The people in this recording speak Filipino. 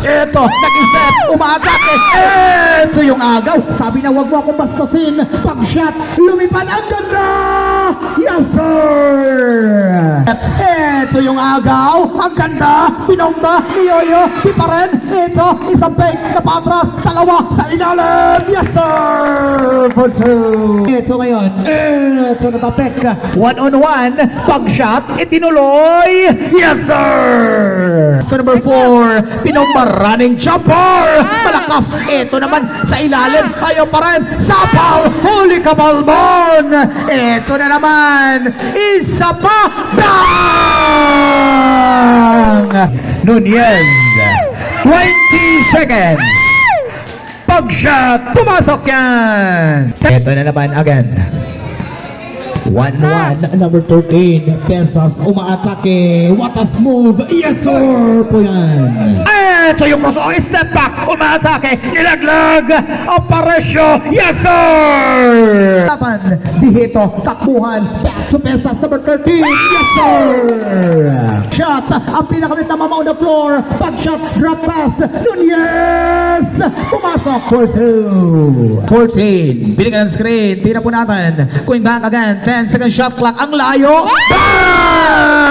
Ito, nag-isip, umaatake. Ito yung agaw. Sabi na wag mo akong bastasin. Pag-shot, lumipad ang ganda. Yes, sir! Ito yung agaw. Ang ganda. Pinomba, niyoyo, di pa rin. Ito, isang fake na patras. Dalawa sa ilalim. Yes, sir! For two. Ito ngayon. Ito na tapek. 1-on-1. Pag-shot, itinuloy. Yes, sir! So number 4, Pinomba running jumper. Malakas. Ito naman sa ilalim. Ayaw pa rin. Sapaw. Huli ka, Balbon. Ito na naman. Isa pa. Bang! Nunez. 20 seconds. Pag-shot. Pumasok yan. Ito na naman again. 1-1, number 13, Pesas umaatake. What a move! Yes, sir! Po yan. Ito yung gusto. Step back. Umaatake. Nilaglag. Aparesyo. Yes, sir! Tapan. Dihito. Takbuhan. Back to Pesas, number 13. Yes, sir! Shot. Ang pinakalit na mama on the floor. Pag shot. Drop pass. Nunez! Pumasok. 4-2. 14. Binigyan ng screen. Tira po natin. Going back again. 10 second shot clock. Ang layo. Bang!